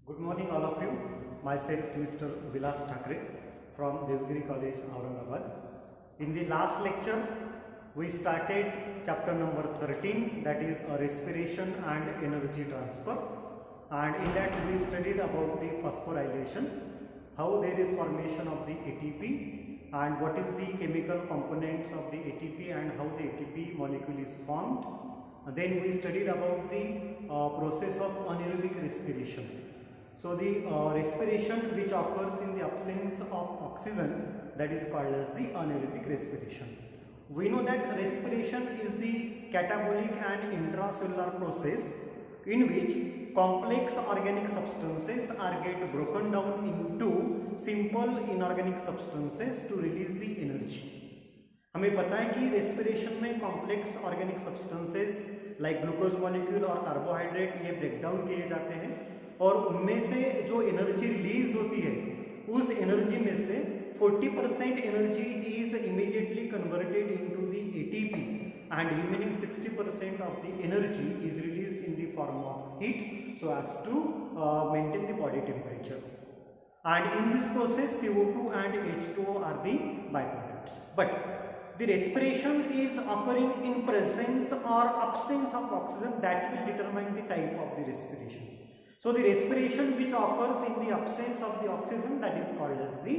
Good morning all of you. Myself Mr. Vilas Thakre from Devgiri College, Aurangabad. In the last lecture we started chapter number 13, that is respiration and energy transfer, and in that we studied about the phosphorylation, how there is formation of the ATP and what is the chemical components of the ATP and how the ATP molecule is formed. Then we studied about the process of anaerobic respiration. So the respiration which occurs in the absence of oxygen, that is called as the anaerobic respiration. We know that respiration is the catabolic and intracellular process in which complex organic substances are get broken down into simple inorganic substances to release the energy. हमें पता है कि respiration में complex organic substances like glucose molecule और carbohydrate ये break down किए जाते हैं और उनमें से जो एनर्जी रिलीज होती है उस एनर्जी में से 40% energy is immediately converted into the ATP and remaining 60% of the energy is released in the form of heat so as to maintain the body temperature. And in this process CO2 and H2O are the byproducts. But the respiration is occurring in presence or absence of oxygen, that will determine the type of the respiration. So the respiration which occurs in the absence of the oxygen, that is called as the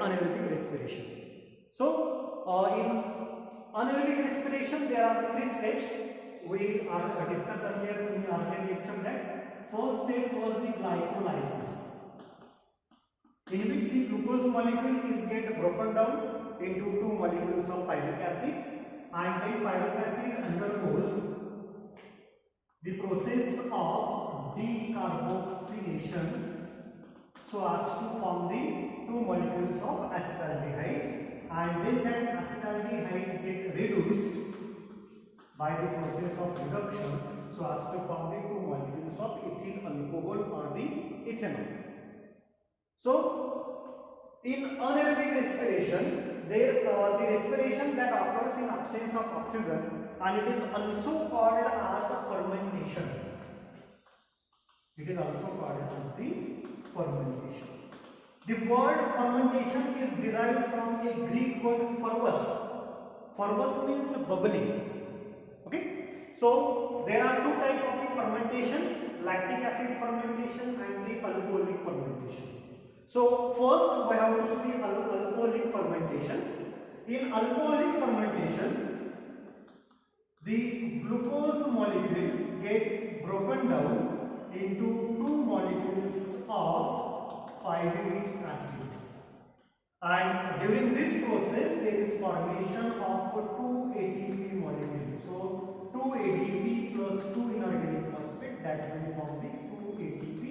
anaerobic respiration. So in anaerobic respiration there are three steps. We are discussed earlier in earlier lecture that first step was the glycolysis, in which the glucose molecule is get broken down into two molecules of pyruvic acid, and then pyruvic acid undergoes the process of decarboxylation so as to form the two molecules of acetaldehyde, and then that acetaldehyde get reduced by the process of reduction so as to form the two molecules of ethyl alcohol or the ethanol. So in anaerobic respiration, the respiration that occurs in absence of oxygen, and it is also called as fermentation. It is also called as the fermentation. The word fermentation is derived from a Greek word fervous. Fervous means bubbling. Okay. So there are two types of the fermentation: lactic acid fermentation and the alcoholic fermentation. So first we have to see the alcoholic fermentation. In alcoholic fermentation, the glucose molecule get broken down into two molecules of pyruvic acid, and during this process there is formation of two ATP molecules. So 2 ATP plus 2 inorganic phosphate, that will form the 2 ATP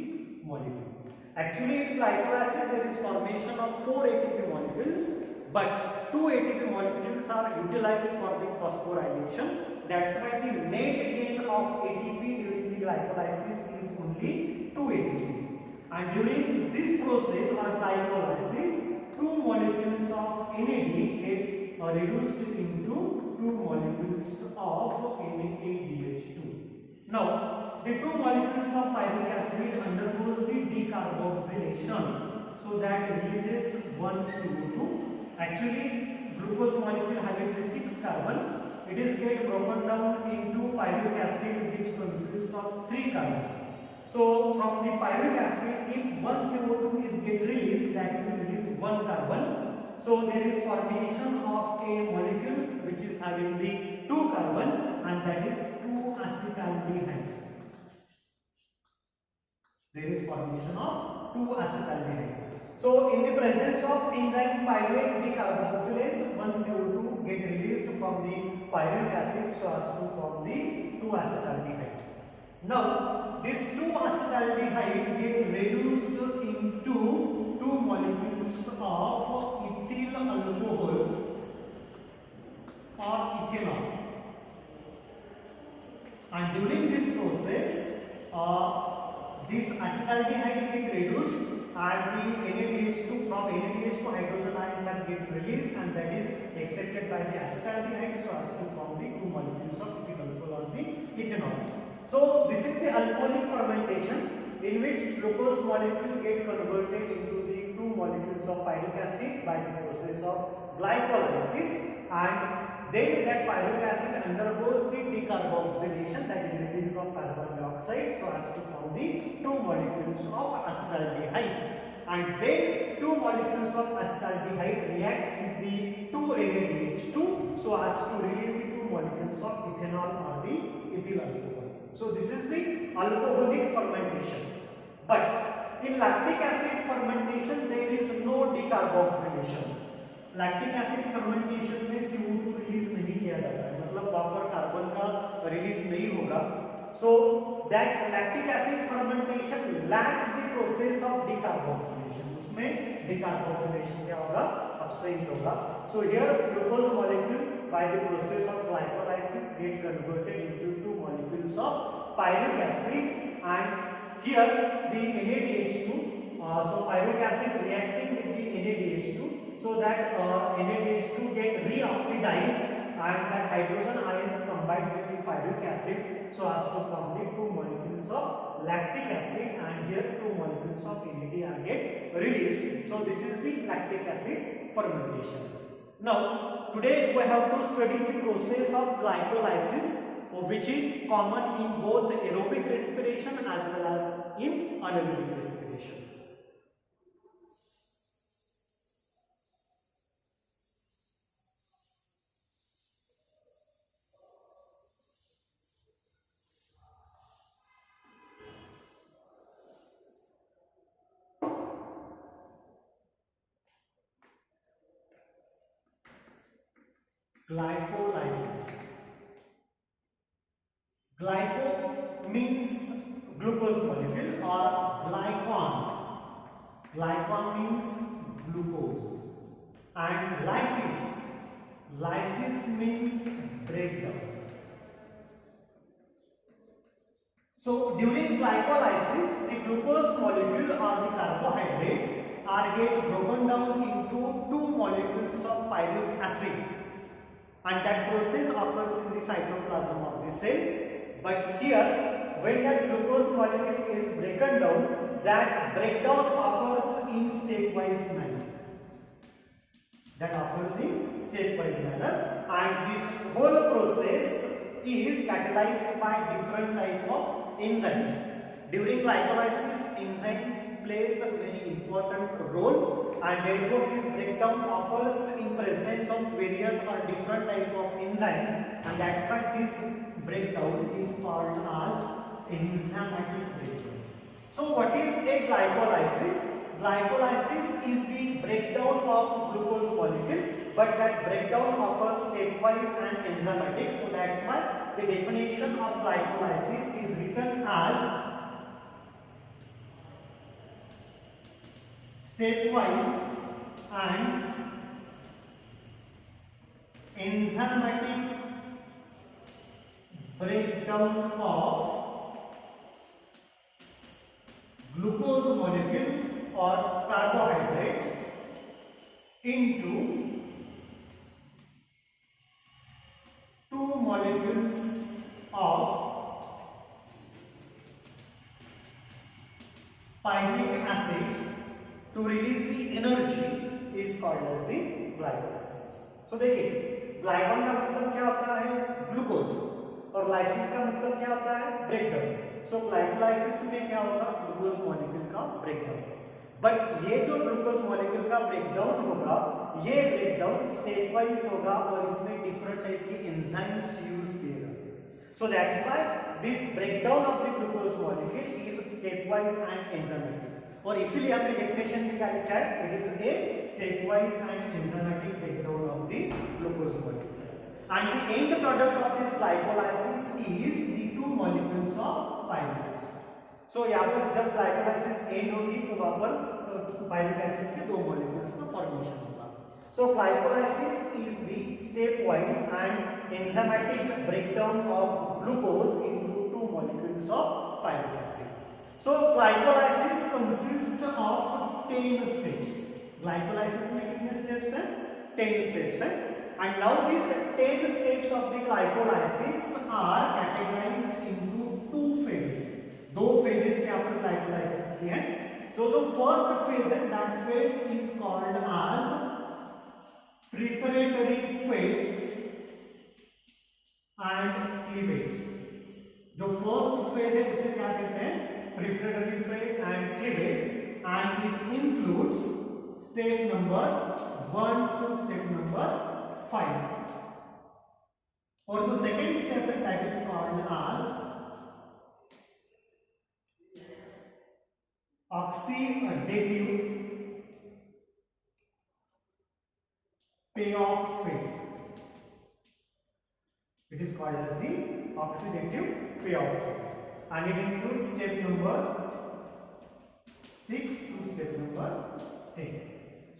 molecule. Actually in glycol there is formation of 4 ATP molecules, but 2 ATP molecules are utilized for the phosphorylation. That's why the net gain of ATP during the glycolysis is only 2 ATP. And during this process or glycolysis, two molecules of NAD get reduced into two molecules of NADH2. Now, the two molecules of pyruvic acid undergoes the decarboxylation, so that releases one CO2. Actually, glucose molecule having the 6 carbon, it is get broken down into pyruvic acid, which consists of 3 carbon. So from the pyruvic acid, if one CO2 is get released, that will release 1 carbon. So there is formation of a molecule which is having the 2 carbon, and that is 2-acetaldehyde. There is formation of 2-acetaldehyde. So in the presence of enzyme pyruvate decarboxylase, one CO2 get released from the pyruvic acid so as to form the 2-acetaldehyde. Now this 2-acetaldehyde get reduced into two molecules of ethyl alcohol or ethanol, and during this process this acetaldehyde get reduced and the NADH2 from NADH2 hydrogen ions are get released, and that is accepted by the acetaldehyde so as to form the two molecules of ethyl alcohol or the ethanol. So this is the alcoholic fermentation in which glucose molecule get converted into the two molecules of pyruvic acid by the process of glycolysis, and then that pyruvic acid undergoes the decarboxylation, that is release of carbon dioxide, so as to form the two molecules of acetaldehyde, and then two molecules of acetaldehyde reacts with the 2NADH2 so as to release the two molecules of ethanol or the ethyl alcohol. So this is the alcoholic fermentation. But in lactic acid fermentation there is no decarboxylation. Lactic acid fermentation में CO2 release नहीं किया जाता है, मतलब वहां पर carbon का release नहीं होगा. So that lactic acid fermentation lakhs the process of decarboxylation. उसमें डिकार्बोक्सिलेशन क्या होगा? absent होगा. So here glucose molecule by the process of glycolysis get converted into two molecules of pyruvic acid, and here the NADH2, so pyruvic acid reacting with the NADH2, so that NADH2 get reoxidized and that hydrogen ions combined with the pyruvic acid so as to form the two molecules of lactic acid, and here two molecules of NAD are get released. So this is the lactic acid fermentation. Now today we have to study the process of glycolysis, which is common in both aerobic respiration as well as in anaerobic respiration. Glycolysis. Glyco means glucose molecule or glycon. Glycon means glucose, and lysis. Lysis means breakdown. So during glycolysis, the glucose molecule or the carbohydrates are get broken down into two molecules of pyruvic acid, and that process occurs in the cytoplasm of the cell. But here, when that glucose molecule is broken down, that breakdown occurs in stepwise manner. And this whole process is catalyzed by different type of enzymes. During glycolysis, enzymes plays a very important role, and therefore this breakdown occurs in presence of various or different type of enzymes, and that's why this breakdown is called as enzymatic breakdown. So what is a glycolysis? Glycolysis is the breakdown of glucose molecule, but that breakdown occurs stepwise and enzymatic. So that's why the definition of glycolysis is written as stepwise and enzymatic breakdown of glucose molecule or carbohydrate into two molecules of pyruvic acid to release the energy is called as the glycolysis. So देखिए ग्लाइकॉन का मतलब क्या होता है? Glucose, और lysis का मतलब क्या होता है? ब्रेकडाउन. सो ग्लाइकोलाइसिस में क्या होगा? ग्लूकोज मॉलिक्यूल का ब्रेकडाउन. बट ये जो ग्लूकोज मॉलिक्यूल का ब्रेकडाउन होगा, ये ब्रेकडाउन स्टेप वाइज होगा और इसमें डिफरेंट टाइप के एंजाइम्स यूज किए जाते हैं. So that's why this breakdown of the glucose molecule is step wise and enzymatic. और इसीलिए हमने डेफिनेशन में क्या लिखा है? It is a step wise and enzymatic breakdown of the glucose molecule. And the end product of this glycolysis is the two molecules of pyruvic acid. So यहाँ पर जब glycolysis end होगी तो वहाँ पर pyruvic acid के दो molecules का formation होगा. So glycolysis is the stepwise and enzymatic breakdown of glucose into two molecules of pyruvic acid. So glycolysis consists of 10 steps. Glycolysis में कितने steps हैं? 10 steps हैं. And now these 10 steps of the glycolysis are categorized into two glycolysis की है। So the first phase, that phase is called as preparatory phase and cleavage. जो first phase है उसे क्या कहते हैं? Preparatory phase and cleavage, and it includes step number 1 to step number 5. और the second step that is called as oxidative payoff phase. It is called as the oxidative payoff phase, and it includes step number 6 to step number 10.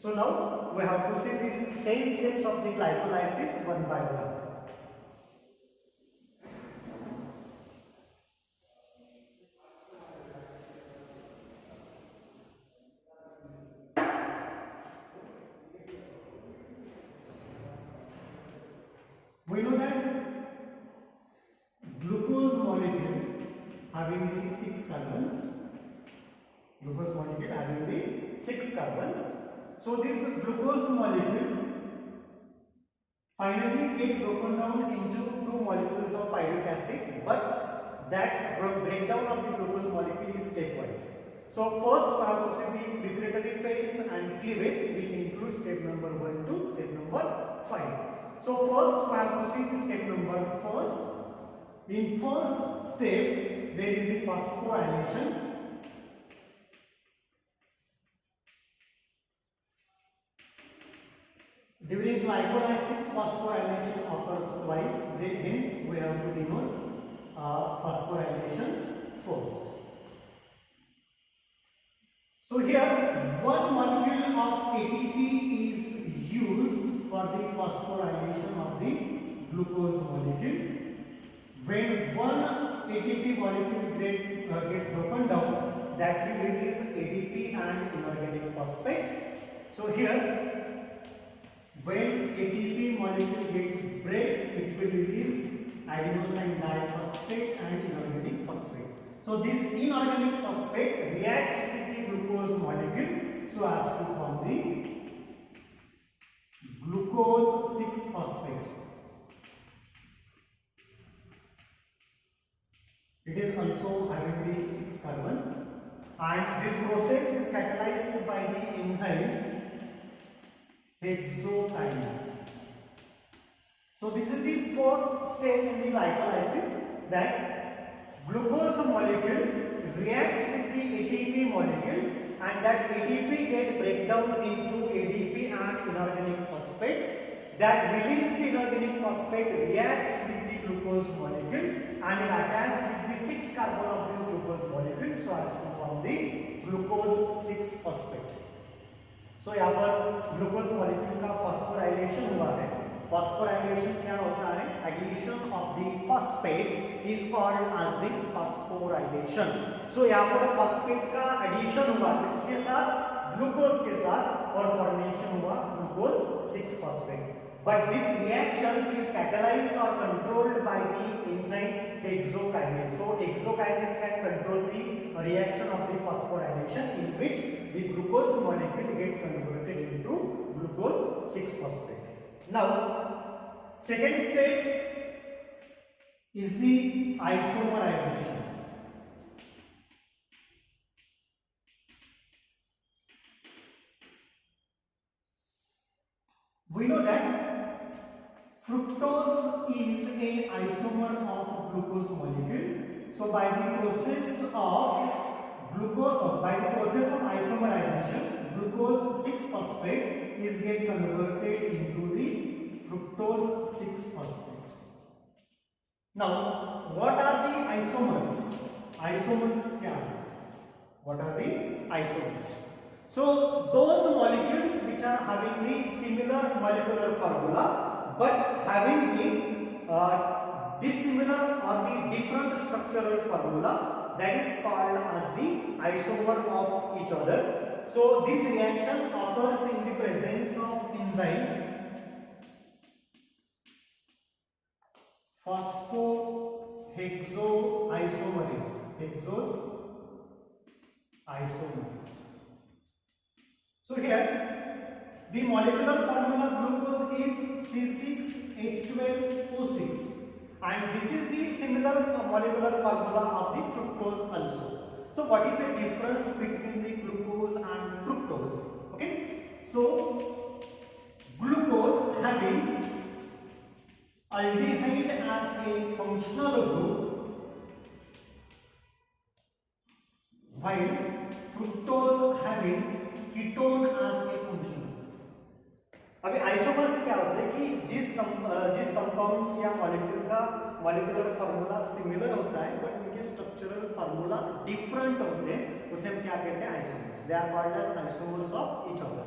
So now we have to see these 10 steps of the glycolysis one by one. We know that glucose molecule having the 6 carbons, glucose molecule having the 6 carbons. So this glucose molecule finally get broken down into 2 molecules of pyruvic acid, but that breakdown of the glucose molecule is stepwise. So first we have to see the preparatory phase and cleavage, which includes step number 1 to step number 5. So first we have to see the step number first. In first step there is the phosphorylation. During glycolysis, phosphorylation occurs twice. Hence we have to denote phosphorylation first. So here one molecule of ATP is used for the phosphorylation of the glucose molecule. When one ATP molecule get broken down, that will release ADP and inorganic phosphate. So here, when ATP molecule gets break, it will release adenosine diphosphate and inorganic phosphate. So this inorganic phosphate reacts with the glucose molecule so as to form the glucose 6-phosphate. It is also having the 6 carbon, and this process is catalyzed by the enzyme hexokinase. So this is the first step in the glycolysis, that glucose molecule reacts with the ATP molecule, and that ATP get breakdown into ADP and inorganic phosphate. That release the inorganic phosphate reacts with the glucose molecule and it attaches with the 6 carbon of this glucose molecule so as to form the glucose 6-phosphate. So यहाँ पर glucose molecule का phosphorylation हुआ है. Phosphorylation क्या होता है? Addition of the phosphate is called as the phosphorylation. So यहाँ पर phosphate का addition हुआ किसके साथ? Glucose के साथ, और formation हुआ glucose 6-phosphate. But this reaction is catalyzed or controlled by the enzyme hexokinase. So hexokinase can control the reaction of the phosphorylation, in which the glucose molecule get converted into glucose 6-phosphate. Now, second step is the isomerization. We know that fructose is a isomer of glucose molecule. So by the process of isomerization, glucose 6-phosphate is get converted into the fructose 6-phosphate. Now, what are the isomers? Isomers क्या है? What are the isomers? So those molecules which are having the similar molecular formula but having the dissimilar or the different structural formula, that is called as the isomer of each other. So this reaction occurs in the presence of enzyme phosphohexoisomerase. isomers. So here the molecular formula glucose is C6H12O6, and this is the similar molecular formula of the fructose also. So what is the difference between the glucose and fructose? Okay, so glucose having aldehyde as a functional group, while fructose having ketone as a functional group. अभी isomers क्या होते हैं कि जिस compounds या molecule का molecular formula similar होता है बट उनके स्ट्रक्चरल फार्मूला डिफरेंट होते हैं, उसे हम क्या कहते हैं? Isomers. They are called as isomers of each other.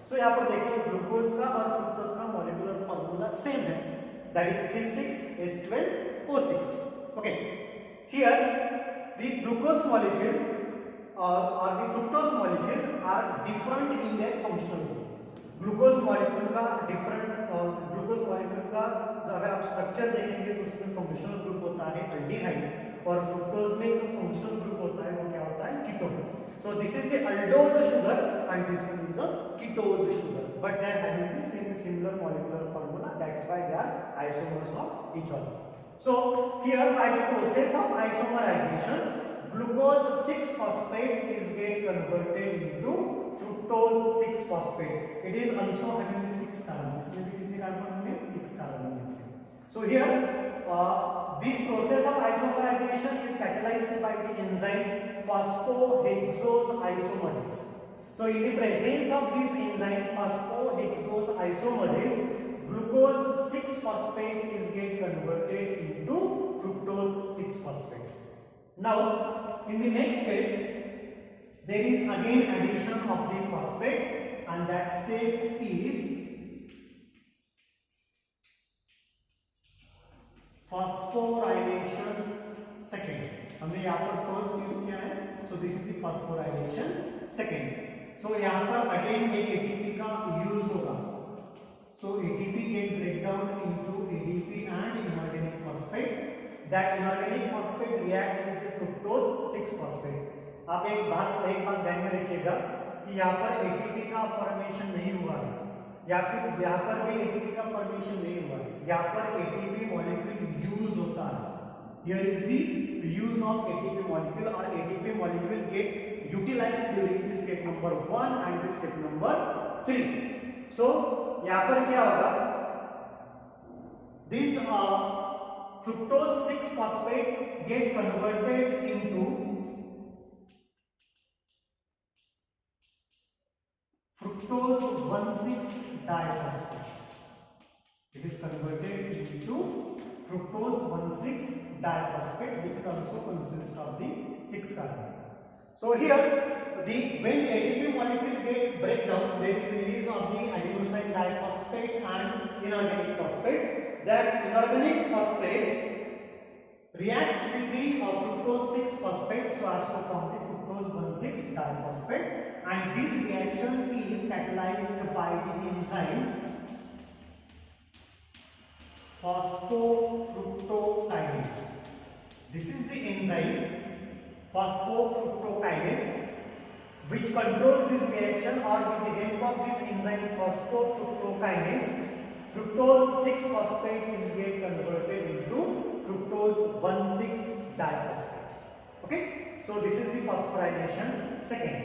So यहाँ पर देखिए ग्लूकोज का और फ्रुक्टोज का मॉलिक्यूलर फार्मूला सेम है, that is C6H12O6. Okay, here the glucose molecule or the fructose molecule are different in their functional group. Glucose molecule का glucose molecule का जो अगर आप स्ट्रक्चर देखेंगे तो उसमें फंक्शनल ग्रुप होता है अल्डिहाइड, और फ्रुक्टोज में जो फंक्शनल ग्रुप होता है वो क्या होता है? Ketone. So this is the aldose sugar and this one is a ketose sugar, but they are having the similar molecular formula, that's why they are isomers of each other. So here by the process of isomerization, glucose 6-phosphate is get converted into fructose 6-phosphate. It is also having the 6 carbon. इसमें भी कितने carbon होंगे? 6 carbon होंगे. So here this process of isomerization is catalyzed by the enzyme phosphohexose isomerase. So in the presence of this enzyme phosphohexose isomerase, glucose 6-phosphate is get converted into fructose 6-phosphate. Now in the next step there is again addition of the phosphate, and that step is phosphorylation second. हमने यहाँ पर first use किया है, सो this is the phosphorylation second. सो यहाँ पर again एक ATP का use होगा. सो ATP get break down into ADP and inorganic phosphate. That inorganic phosphate reacts with the fructose 6-phosphate. आप एक बात ध्यान में रखिएगा कि यहाँ पर ATP का फॉर्मेशन नहीं हुआ है, या फिर यहाँ पर भी ATP का फॉर्मेशन नहीं हुआ है. यहाँ पर ATP मॉलिक्यूल यूज होता है. Here is the use of ATP molecule, or ATP molecule get utilized during the step number 1 and the step number 3. So यहाँ पर क्या होगा? This fructose 6-phosphate get converted into fructose 1,6-diphosphate. It is converted into fructose 1,6-diphosphate, which is also consists of the 6 carbon. So here when the ATP molecule get break down, there is release of the adenosine diphosphate and inorganic phosphate. That inorganic phosphate reacts with the fructose 6-phosphate so as to form the fructose 1,6-diphosphate, and this reaction is catalyzed by the enzyme phosphofructokinase. This is the enzyme phosphofructokinase which controls this reaction, or with the help of this enzyme phosphofructokinase, fructose 6-phosphate is get converted into fructose 1,6-diphosphate. Okay, so this is the phosphorylation second.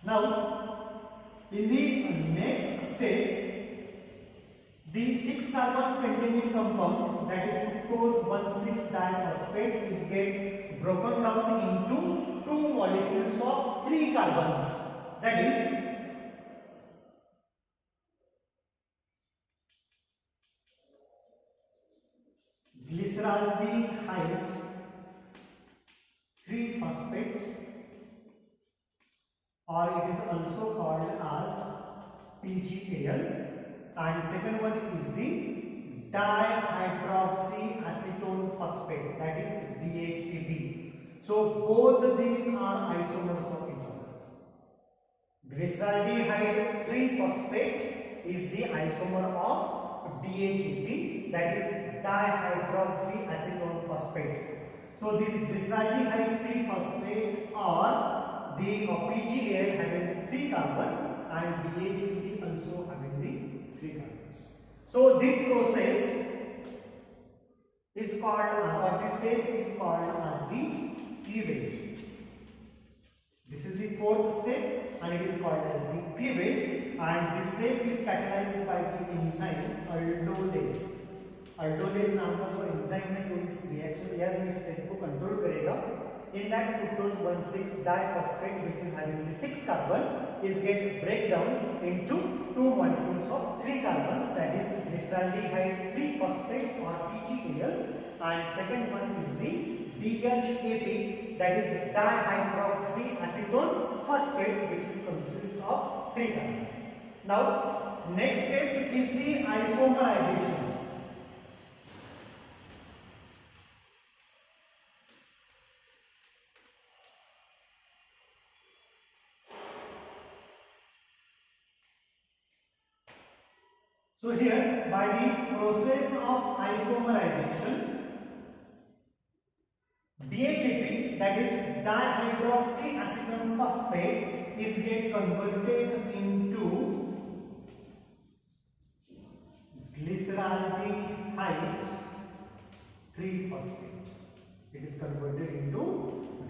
Now in the next step, the 6 carbon containing compound, that is fructose 1,6-diphosphate, is get broken down into 2 molecules of 3 carbons, that is glyceraldehyde 3-phosphate, or it is also called as PGAL, and second one is the dihydroxyacetone phosphate, that is DHAP. So both these are isomers of each other. Glyceraldehyde 3-phosphate is the isomer of DHAP, that is dihydroxyacetone phosphate. So this glyceraldehyde 3-phosphate or the PgAl having 3 carbon and BHBP also having the 3 carbons. So this process is called, or this step is called as the cleavage. This is the fourth step and it is called as the cleavage, and this step is catalyzed by the enzyme aldolase. Aldolase नाम का जो enzyme है जो इस reaction या इस step को control करेगा. In that fructose 1,6-diphosphate which is having the 6 carbon is get break down into 2 molecules of 3 carbons, that is glyceraldehyde 3-phosphate or PgAl, and second one is the DHAP, that is dihydroxyacetone phosphate which is consists of 3 carbon. Now next step is the isomerization. So here by the process of isomerization, DHAP, that is dihydroxyacetone phosphate, is get converted into glyceraldehyde 3-phosphate. It is converted into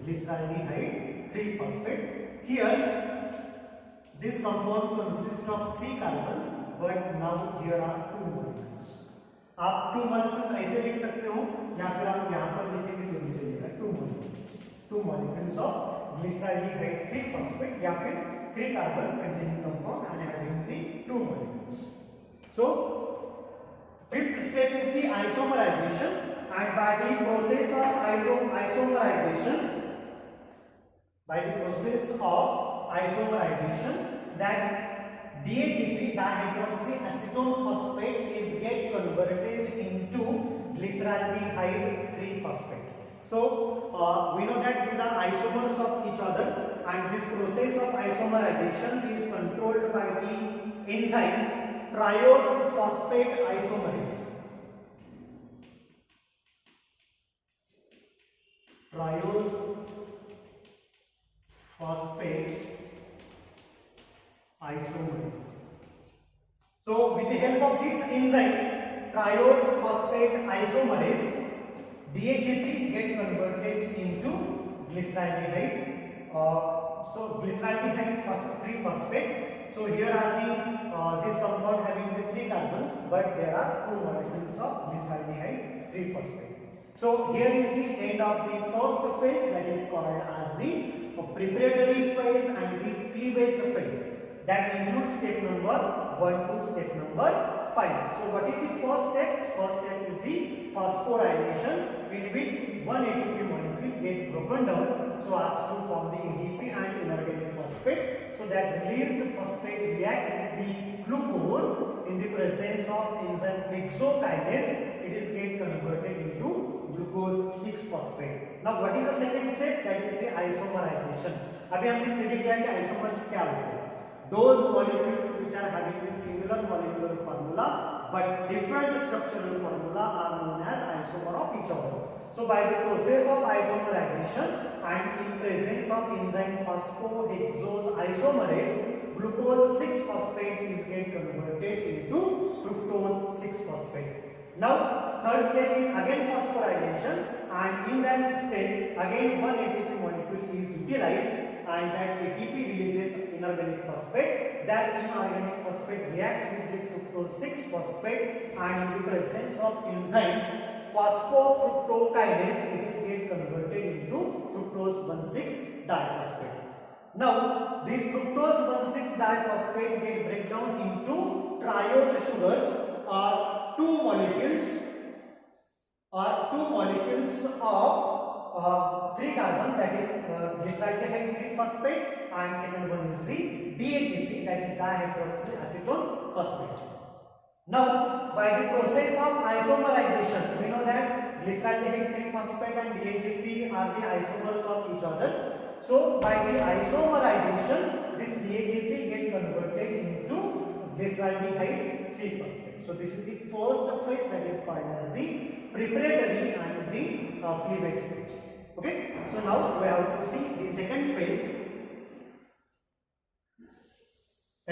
glyceraldehyde 3-phosphate. Here this compound consists of 3 carbons, but now here are 2 molecules. आप 2 molecules ऐसे लिख सकते हो या फिर आप यहाँ पर लिखेंगे तो भी चलेगा. 2 molecules of glyceraldehyde 3-phosphate या फिर 3 carbon containing compound and having the 2 molecules. So fifth step is the isomerization, and by the process of isomerization, that DHAP, dihydroxyacetone phosphate, is get converted into glyceraldehyde 3-phosphate. So we know that these are isomers of each other, and this process of isomerization is controlled by the enzyme triose phosphate isomerase. Triose phosphate isomerase. So with the help of this enzyme triose phosphate isomerase, DHAP get converted into glyceraldehyde. So glyceraldehyde 3-phosphate. So here are the this compound having the 3 carbons, but there are 2 molecules of glyceraldehyde 3-phosphate. So here is the end of the first phase, that is called as the preparatory phase and the cleavage phase. That includes step number 1 to step number 5. So what is the first step? First step is the phosphorylation, in which one ATP molecule get broken down so as to form the ADP and inorganic phosphate. So that released phosphate react with the glucose in the presence of enzyme hexokinase. It is get converted into glucose 6-phosphate. Now what is the second step? That is the isomerization. अभी हमने study किया कि isomers क्या होते हैं. Those molecules which are having the similar molecular formula but different structural formula are known as isomer of each other. So by the process of isomerization and in presence of enzyme phosphohexose isomerase, glucose 6-phosphate is get converted into fructose 6-phosphate. Now third step is again phosphorylation, and in that step again one ATP molecule is utilized, and that ATP releases inorganic phosphate. That inorganic phosphate reacts with the fructose 6-phosphate, and in the presence of enzyme phosphofructokinase, it is get converted into fructose 1,6-diphosphate. Now this fructose 1,6-diphosphate get break down into triose sugars, or two molecules of 3 carbon, that is glyceraldehyde 3-phosphate, and second one is the DHAP, that is dihydroxyacetone phosphate. Now by the process of isomerization, we know that glyceraldehyde 3-phosphate and DHAP are the isomers of each other. So by the isomerization, this DHAP get converted into glyceraldehyde 3-phosphate. So this is the first phase, that is called as the preparatory and the cleavage phase. Okay, so now we have to see the second phase,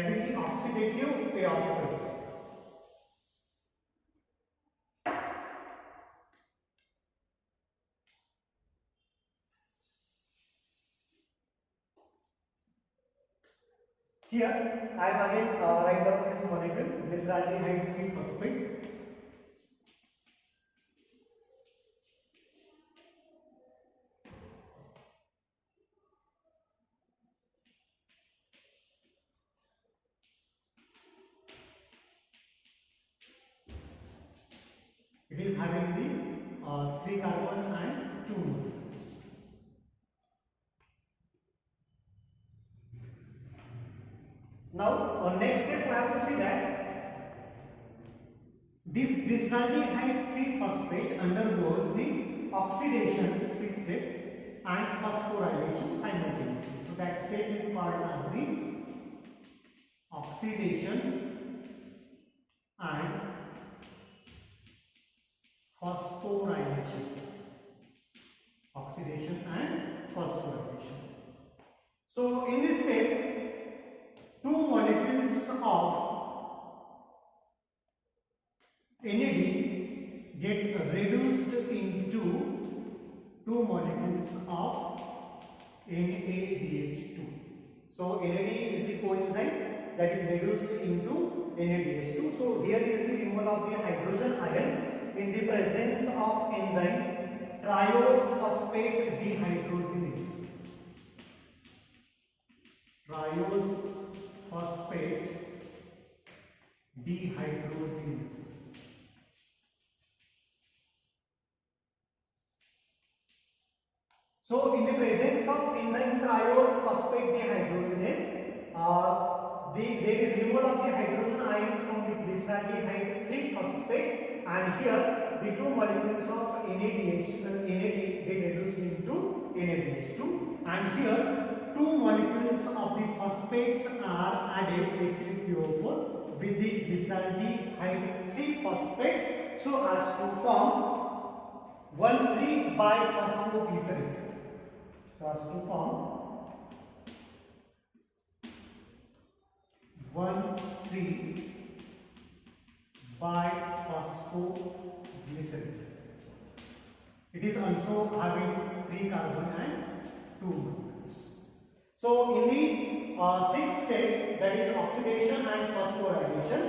That is the oxidative payoff phase. Here I am again write down this molecule, glyceraldehyde 3-phosphate. It is having the 3 carbon and 2 molecules. Now, next step we have to see that this glyceraldehyde 3-phosphate undergoes the oxidation 6 step and phosphorylation simultaneously. So that step is called as the oxidation and phosphorylation. Oxidation and phosphorylation. So in this step, 2 molecules of NAD get reduced into 2 molecules of NADH2. So NAD is the coenzyme that is reduced into NADH2. So here is the removal of the hydrogen ion in the presence of enzyme triose phosphate dehydrogenase. Triose phosphate dehydrogenase. So in the presence of enzyme triose phosphate dehydrogenase, there is removal of the hydrogen ions from the glyceraldehyde 3-phosphate, and here the 2 molecules of NAD get reduced into NADH2, and here 2 molecules of the phosphates are added H3PO4 with the glyceraldehyde 3-phosphate so as to form 1,3-biphosphoglycerate. So as to form 1,3-biphosphoglycerate. It is also having 3 carbon and 2 molecules. So in the 6th step, that is oxidation and phosphorylation,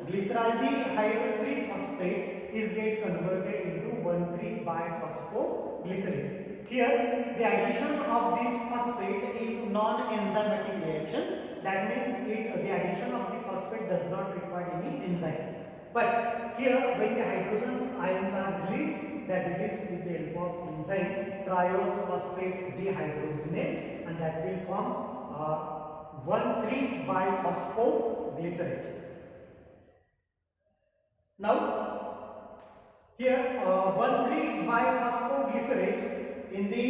glyceraldehyde 3-phosphate is get converted into 1,3-biphosphoglycerate. Here the addition of this phosphate is non-enzymatic reaction. That means the addition of the phosphate does not require any enzyme. But here when the hydrogen ions are released, that released with the help of enzyme triose phosphate dehydrogenase, and that will form 1,3-biphosphoglycerate. Now here 1,3-biphosphoglycerate in the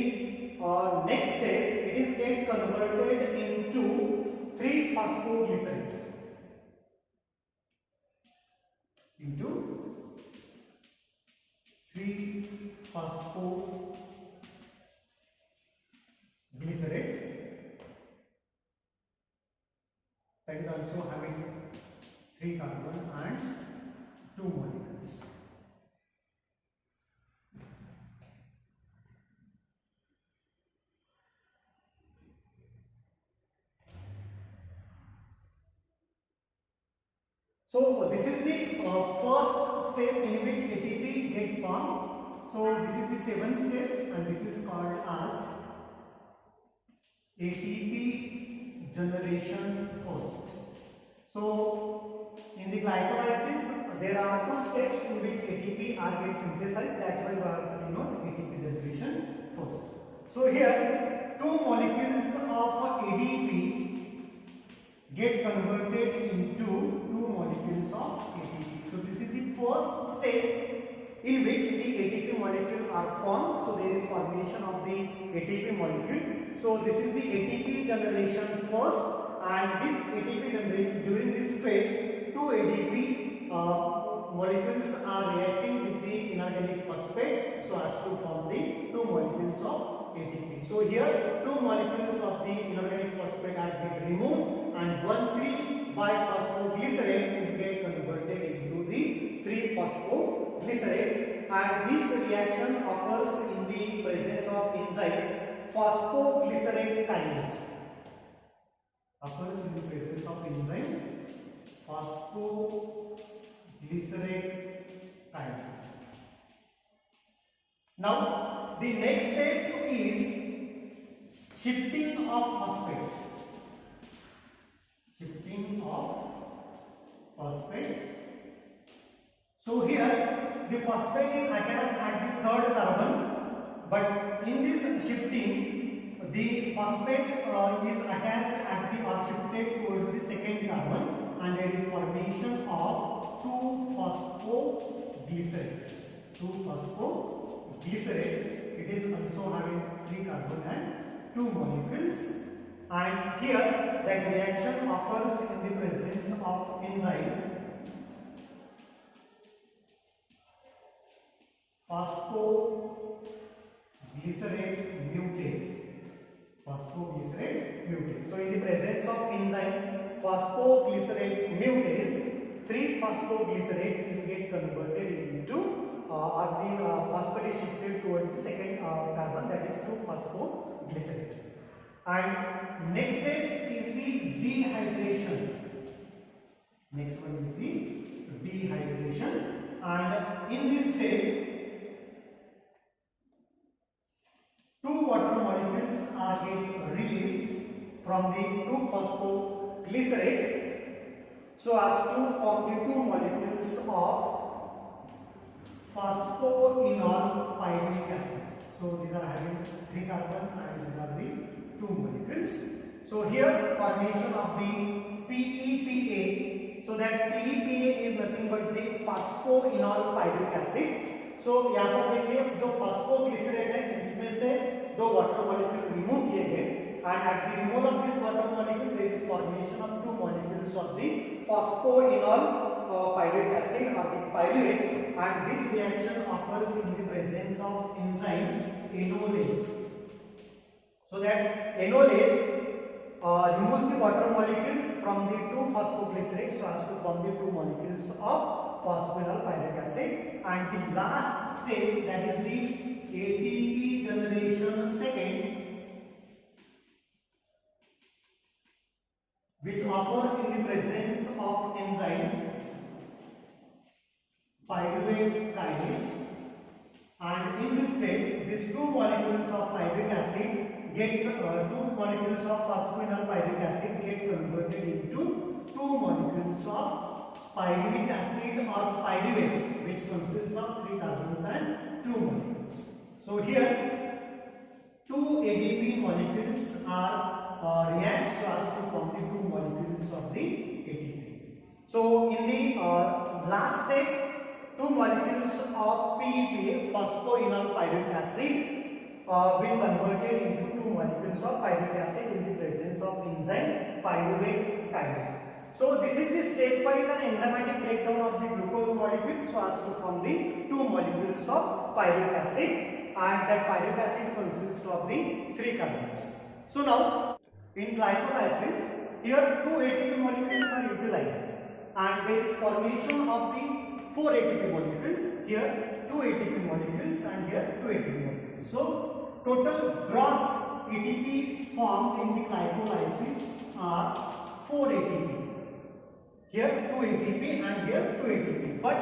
next step, it is get converted into 3-phosphoglycerate. Into 3-phosphoglycerate, that is also having 3 carbon and 2 molecules. So this is the first step in which ATP get formed. So this is the 7th step, and this is called as ATP generation first. So in the glycolysis there are 2 steps in which ATP are get synthesized. That way we have to denote ATP generation first. So here 2 molecules of ADP get converted into 2 molecules of ATP. So this is the first step in which the ATP molecule are formed. So there is formation of the ATP molecule. So this is the ATP generation first, and this ATP generation, during this phase 2 ADP molecules are reacting with the inorganic phosphate so as to form the 2 molecules of ATP. So here 2 molecules of the inorganic phosphate are get removed, and 1,3-biphosphoglycerate is get converted into the 3-phosphoglycerate, and this reaction occurs in the presence of enzyme phosphoglycerate kinase. Occurs in the presence of enzyme phosphoglycerate kinase. Now the next step is shifting of phosphate. Shifting of phosphate. So here the phosphate is attached at the third carbon, but in this shifting the phosphate is attached at the or shifted towards the second carbon, and there is formation of 2-phosphoglycerate. 2-phosphoglycerate. It is also having 3 carbon and 2 molecules, and here that reaction occurs in the presence of enzyme phosphoglycerate mutase. Phosphoglycerate mutase. So in the presence of enzyme phosphoglycerate mutase, 3-phosphoglycerate is get converted into or the phosphate is shifted towards the second carbon, that is 2-phosphoglycerate. And next step is the dehydration. Next one is the dehydration, and in this step 2 water molecules are get released from the 2-phosphoglycerate so as to form the 2 molecules of phosphoenol pyruvic acid. So these are having 3 carbon and these are the 2 molecules. So here formation of the PEPA. So that PEPA is nothing but the phosphoenol pyruvic acid. So यहाँ पर देखिए जो phosphoglycerate है इसमें से 2 water molecule remove किए गए, and at the removal of this water molecule there is formation of 2 molecules of the phosphoenol pyruvic acid or the pyruvate, and this reaction occurs in the presence of enzyme enolase. So that enolase removes the water molecule from the 2-phosphoglycerate so as to form the 2 molecules of phosphoenol pyruvic acid, and the last step, that is the ATP generation second, which occurs in the presence of enzyme pyruvate kinase, and in this step these 2 molecules of pyruvic acid get 2 molecules of phosphoenol pyruvic acid get converted into 2 molecules of pyruvic acid or pyruvate, which consists of 3 carbons and 2 molecules. So here 2 ADP molecules are react so as to form the 2 molecules of the ATP. So in the last step 2 molecules of PEPA, phosphoenol pyruvic acid, will converted into 2 molecules of pyruvic acid in the presence of enzyme pyruvate kinase. So this is the stepwise and enzymatic breakdown of the glucose molecule so as to form the 2 molecules of pyruvic acid, and that pyruvic acid consists of the 3 carbons. So now in glycolysis here 2 ATP molecules are utilized, and there is formation of the 4 ATP molecules, here 2 ATP molecules and here 2 ATP molecules. So total gross ATP formed in the glycolysis are 4 ATP. Here 2 ATP and here 2 ATP. But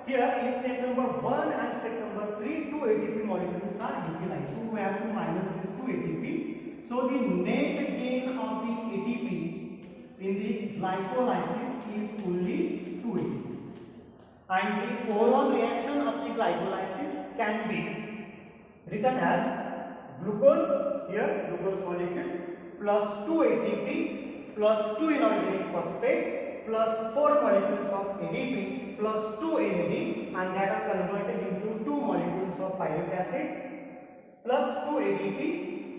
here in step number 1 and step number 3, 2 ATP molecules are utilized. So we have to minus this 2 ATP. So the net gain of the ATP in the glycolysis is only 2 ATPs. And the overall reaction of the glycolysis can be written as glucose, here glucose molecule, plus 2 ATP plus 2 inorganic phosphate plus 4 molecules of ADP plus 2 NAD, and that are converted into 2 molecules of pyruvic acid plus 2 ADP,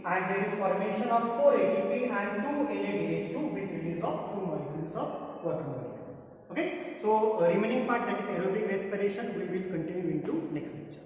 and there is formation of 4 ATP and 2 NADH2 with release of 2 molecules of water molecule. Okay, so remaining part, that is aerobic respiration, we will continue into next lecture.